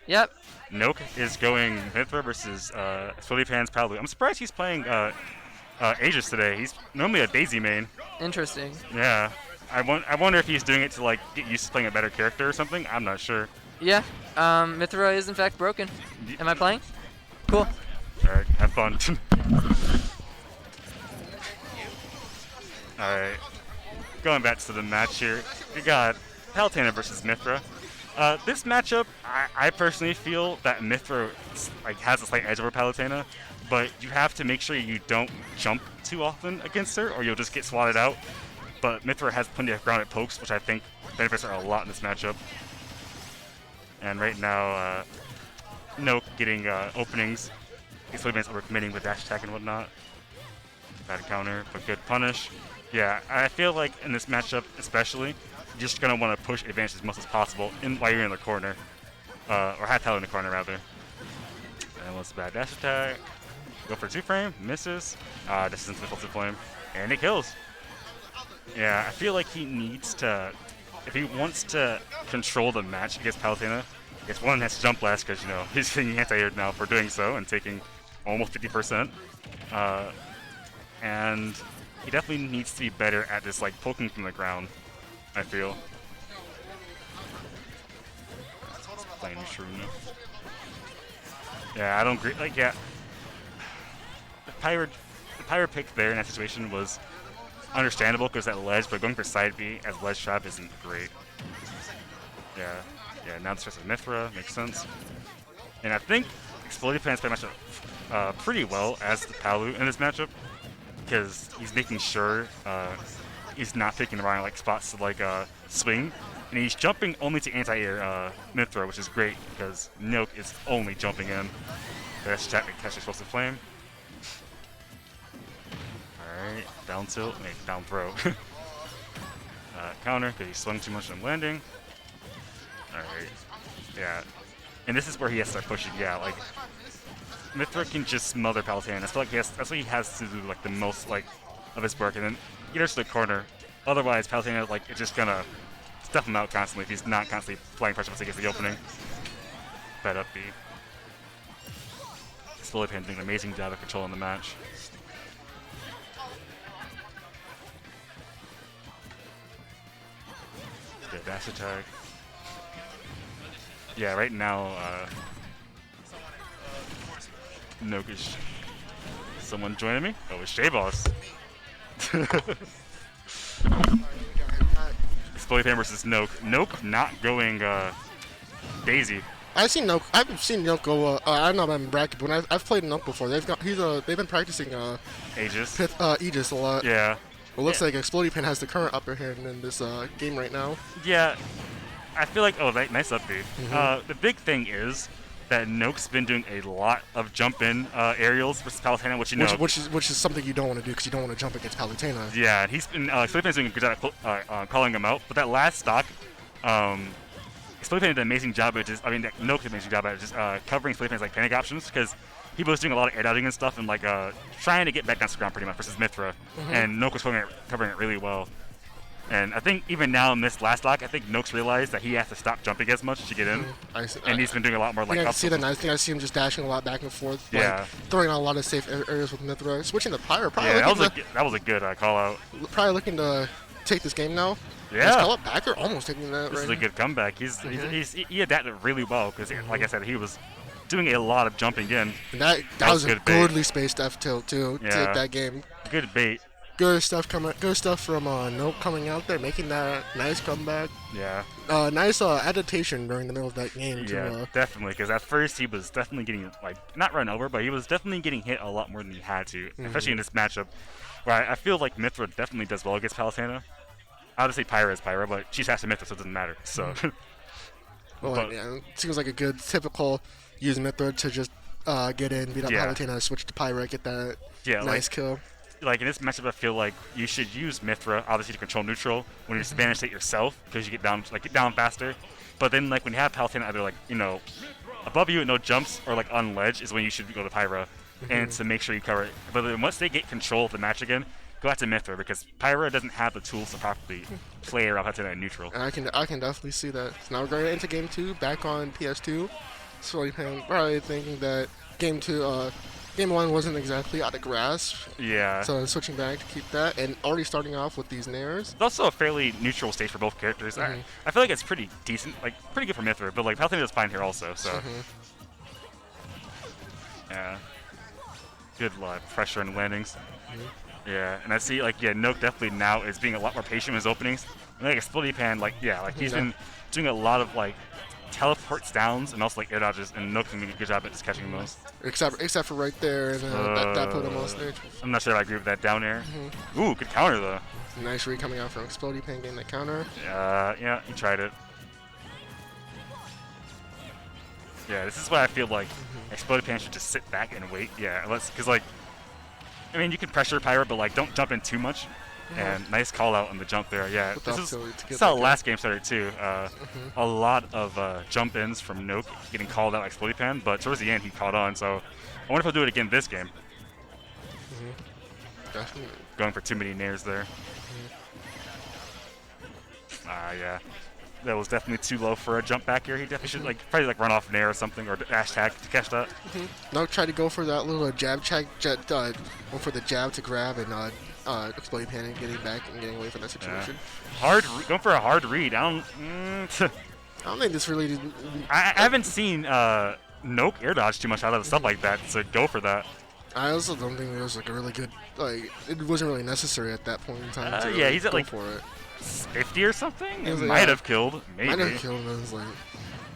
Yep. Noke is going Mithra versus Explodypan's Prowling. I'm surprised he's playing Aegis today. He's normally a Daisy main. Interesting. Yeah. I wonder if he's doing it to like get used to playing a better character or something. I'm not sure. Yeah. Mithra is in fact broken. Am I playing? Cool. Alright, have fun. Alright. Going back to the match here. We got Palutena versus Mithra. This matchup, I personally feel that Mithra like has a slight edge over Palutena, but you have to make sure you don't jump too often against her, or you'll just get swatted out. But Mithra has plenty of grounded pokes, which I think benefits her a lot in this matchup. And right now, Noke getting openings. Explodypan's overcommitting with dash attack and whatnot. Bad counter, but good punish. Yeah, I feel like in this matchup especially, you're just going to want to push advantage as much as possible while you're in the corner. Or have Tal in the corner, rather. And what's the bad dash attack? Go for 2-frame, misses. This isn't the full flame. And it kills. Yeah, I feel like he needs to, if he wants to control the match against Palutena, I guess one has to jump blast because, you know, he's getting anti-aired now for doing so and taking almost 50%. And he definitely needs to be better at this, like, poking from the ground, I feel. Playing Shrew. Yeah, I don't agree. Like, yeah. The pirate pick there in that situation was understandable because that ledge, but going for side B as ledge trap isn't great. Yeah, now the stress of Mithra makes sense. And I think Explodypan's playing matchup pretty well as the Palu in this matchup because he's making sure he's not picking the wrong like spots to like swing, and he's jumping only to anti-air Mithra, which is great because Noke is only jumping in. That's attack and catch explosive flame. Alright, down tilt, down throw. Counter, because he swung too much on landing. Alright, yeah. And this is where he has to start pushing, yeah, like, Mithra can just smother Palutena. I feel like that's what he has to do, like, the most, like, of his work, and then get her to the corner. Otherwise, Palutena, like, is just gonna stuff him out constantly if he's not constantly applying pressure once he gets the opening. Bad up B. Explodypan doing an amazing job of controlling the match. Good dash attack. Yeah, right now, Nokish. Someone joining me? Oh, it's J-Boss. Explodypan versus Noke. Noke not going Daisy. I've seen Noke go. I don't know about in bracket, but I've played Noke before. They've been practicing Aegis. Aegis a lot. Yeah. It looks like Explodypan has the current upper hand in this game right now. Yeah. I feel like, nice upbeat. The big thing is that Noke's been doing a lot of jump-in aerials versus Palutena, which you know. Which is something you don't want to do because you don't want to jump against Palutena. Yeah, he's been Explodypan's doing a good job at calling him out. But that last stock, Explodypan did an amazing job at just, Noke did an amazing job at just covering Explodypan's like panic options because he was doing a lot of air dodging and stuff and like trying to get back down to the ground pretty much versus Mithra, and Noke was covering it really well. And I think even now in this last lock, I think Noke's realized that he has to stop jumping as much to get in. And he's been doing a lot more like I see the nice thing. I see him just dashing a lot back and forth. Yeah. Like, throwing out a lot of safe areas with Mithra. Switching to Pyro. Yeah, that was a good call out. Probably looking to take this game now. Yeah. His call out backer almost taking that. This right is a good comeback. He adapted really well because, like I said, he was doing a lot of jumping in. And that was a goodly spaced F tilt too to take that game. Good bait. Good stuff from Noke coming out there, making that nice comeback. Yeah. Nice adaptation during the middle of that game. Yeah, definitely. Because at first he was definitely getting like not run over, but he was definitely getting hit a lot more than he had to, especially in this matchup, where I feel like Mithra definitely does well against Palutena. Obviously, Pyra is Pyra, but she's faster Mithra, so it doesn't matter. So. Well, yeah, it seems like a good typical use Mithra to just get in, beat up Palutena, switch to Pyra, get that nice kill. Like in this matchup, I feel like you should use Mithra obviously to control neutral when you Spanish state yourself because you get down faster. But then like when you have Palutena either like above you with no jumps or like on ledge is when you should go to Pyra and to make sure you cover it. But then once they get control of the match again, go back to Mithra because Pyra doesn't have the tools to properly play around Palutena in neutral. I can definitely see that. So now we're going into game 2, back on PS2. Explodypan probably thinking that game 2, game 1 wasn't exactly out of grasp. Yeah. So switching back to keep that, and already starting off with these nairs. It's also a fairly neutral stage for both characters. I feel like it's pretty decent, like pretty good for Mithra, but like Palutena does fine here also. So yeah, good pressure and landings. Yeah, and I see like Noke definitely now is being a lot more patient with his openings. And like Explodypan, like he's been doing a lot of like teleports downs and also like air dodges, and Noke's doing a good job at just catching those. Except for right there, and that put him on stage. I'm not sure if I agree with that down air. Ooh, good counter though. Nice read coming out from Explodypan getting that counter. Yeah, he tried it. Yeah, this is why I feel like Explodypan should just sit back and wait. Yeah, because like, I mean, you can pressure Pyro, but like, don't jump in too much. And nice call out on the jump there. Yeah, this is how last game started too. A lot of jump ins from Noke getting called out Explodypan, but towards the end he caught on. So I wonder if he'll do it again this game. Definitely. Going for too many nairs there. Yeah. That was definitely too low for a jump back here. He definitely should probably run off nair or something, or dash tag to catch that. Noke tried to go for that little jab check, went for the jab to grab, and Explodypan and getting back and getting away from that situation. Going for a hard read. I don't think this really. I haven't seen Noke air dodge too much out of stuff like that, so go for that. I also don't think it was like a really good it wasn't really necessary at that point in time. To yeah, he's at go like for it. 50 or something. It like, might have killed, maybe. Might have killed. It was like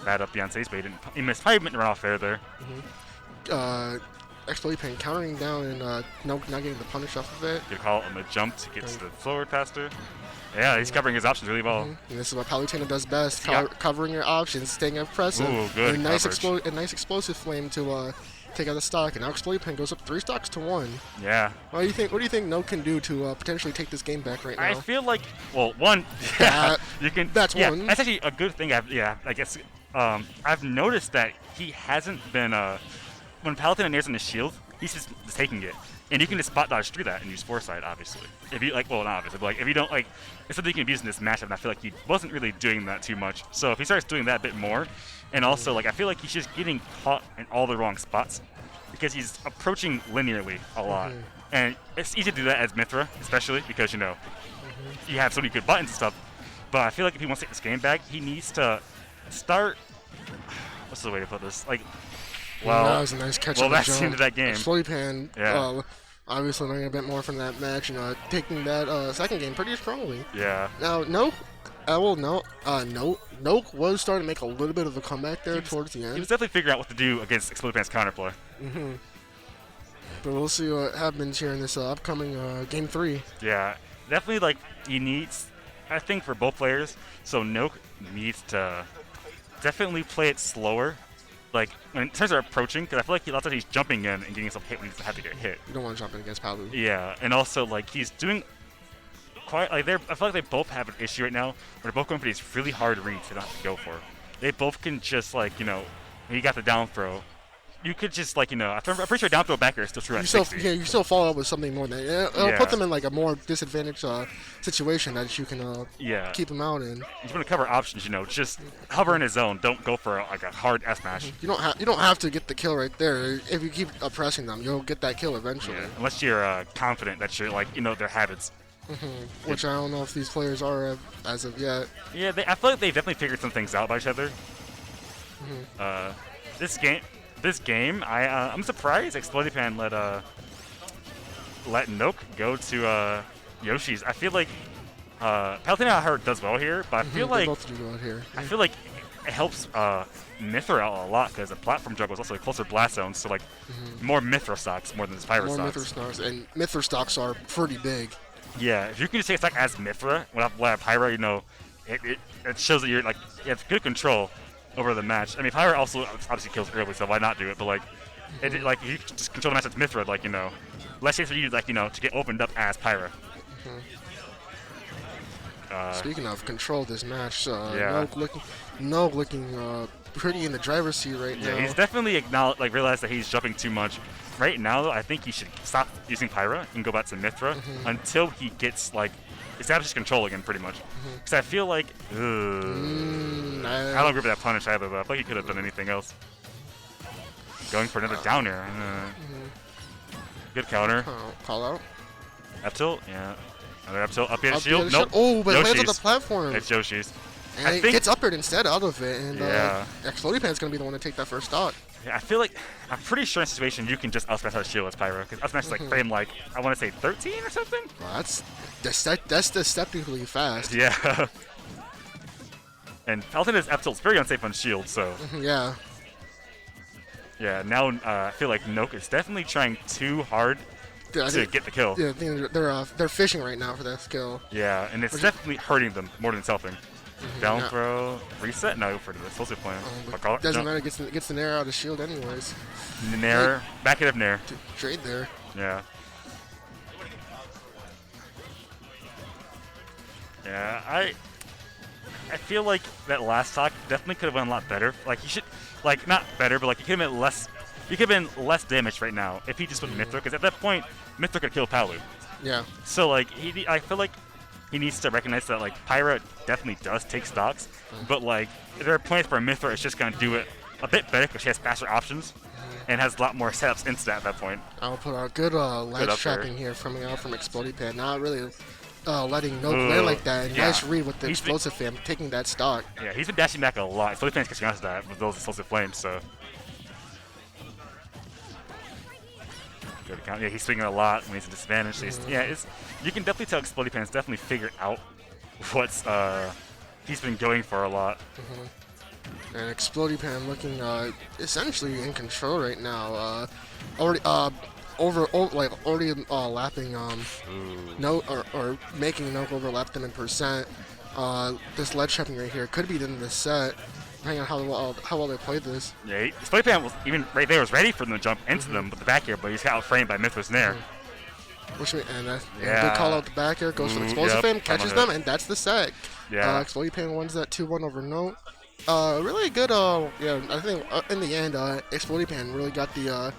bad up Beyonce's, but he missed. Probably meant to run off fair there. Explodypan countering down and Noke not getting the punish off of it. Good call on the jump to get the forward faster. Yeah, he's covering his options really well. And this is what Palutena does best: covering your options, staying aggressive. Ooh, good. And a nice explosive flame to take out the stock. And now Explodypan goes up 3 stocks to 1. Yeah. What do you think Noke can do to potentially take this game back right now? I feel like, well, one, you can. That's one. That's actually a good thing. I guess I've noticed that he hasn't been when Palutena nairs on his shield, he's just taking it. And you can just spot dodge through that and use foresight, obviously. If you well, not obviously, but if you don't it's something you can abuse in this matchup, and I feel like he wasn't really doing that too much. So if he starts doing that a bit more, and also I feel like he's just getting caught in all the wrong spots because he's approaching linearly a lot. And it's easy to do that as Mithra, especially because you have so many good buttons and stuff. But I feel like if he wants to take this game back, he needs to start. What's the way to put this? That was a nice catch. Well, that's the end of that game. Explodypan, obviously learning a bit more from that match and taking that second game pretty strongly. Yeah. Now, Noke was starting to make a little bit of a comeback there towards the end. He was definitely figuring out what to do against Explodypan's counterplay. But we'll see what happens here in this upcoming Game 3. Yeah, definitely he needs, I think for both players, so Noke needs to definitely play it slower. In terms of approaching, because I feel like lots of times he's jumping in and getting himself hit when he doesn't have to get hit. You don't want to jump in against Palu. Yeah, and also he's doing quite I feel like they both have an issue right now where they're both going for these really hard reads they don't have to go for. They both can just when you got the down throw, you could just I'm pretty sure down throw back air is still true at 60. Yeah, you still follow up with something more than it'll put them in a more disadvantaged situation that you can keep them out in. He's going to cover options, just hover in his zone. Don't go for a hard S smash. You don't have to get the kill right there. If you keep pressing them, you'll get that kill eventually. Yeah, unless you're confident that you're their habits. Which I don't know if these players are as of yet. Yeah, I feel like they've definitely figured some things out by each other. This game, I'm surprised Explodypan let Noke go to Yoshi's. I feel like Palutena does well here, but I feel like both do well here. I feel like it helps Mithra out a lot because the platform juggle is also a closer blast zone, so more Mithra stocks more than his Pyro stocks. More Mithra stocks, and Mithra stocks are pretty big. Yeah, if you can just take a stock as Mithra without Pyro, it shows that you have good control over the match. I mean, Pyro also obviously kills early, so why not do it? But if you just control the match as Mithra, less chance for you to get opened up as Pyro. Speaking of control this match, Noke looking pretty in the driver's seat right now. Yeah, he's definitely realized that he's jumping too much. Right now, though, I think he should stop using Pyra and go back to Mithra until he gets establishes control again, pretty much. Because I feel like, I don't agree with that punish either, though. I feel like he could have done anything else. going for another down air. Good counter. Call out. Up tilt, yeah. Another up tilt, up air Up shield. the Nope. Oh, but it lands on the Yoshi's. platform. It's Yoshi's. And I it think gets upbered instead out of it, and Yeah. Explodypan's gonna be the one to take that first stock. Yeah, I feel like I'm pretty sure in a situation you can just up smash out shield as Pyro, because up smash is like frame like I want to say 13 or something. Well, that's deceptively fast. Yeah. And Palutena's up tilt's very unsafe on shield, so Yeah. yeah. Now I feel like Noke is definitely trying too hard I to think- get the kill. Yeah, I think they're fishing right now for that skill. Yeah, and it's definitely hurting them more than it's helping. Down yeah. throw, reset? No, for the explosive plan. But doesn't matter. Gets the nair out of shield anyways. Nair, back it up Nair. Trade there. Yeah. Yeah, I feel like that last stock definitely could have went a lot better. Like he should, like not better, but like he could have been less. He could have been less damaged right now if he just went Mithra, because at that point Mithra could kill Palu. Yeah. So like I feel like he needs to recognize that like Pyra definitely does take stocks, but like there are points where Mithra is just gonna do it a bit better because she has faster options and has a lot more setups instant at that point. I'll put a good ledge up trapping here coming out from Explodypan. Not really letting Noke land like that. yeah. Nice read with the He's explosive fam taking that stock. Yeah, he's been dashing back a lot. So Fans catching on to that with those explosive flames, so. Good count. Yeah, he's swinging a lot when he's at disadvantage. So yeah, you can definitely tell Explodypan's definitely figured out what's he's been going for a lot. And Explodypan looking essentially in control right now. Already lapping Noke or making Noke overlap them in percent. This ledge trapping right here could be the end of the set, depending on how well they played this. Yeah, Explodypan was even right there was ready for them to jump into them with the back air, but he's got outframed by Mithra's Nair. And Yeah. good call out the back air, goes for the explosive Yep, fam, catches I'm on them, and that's the set. Yeah. Explodypan wins that 2-1 over Noke. Really good. Yeah, I think in the end, Explodypan really got the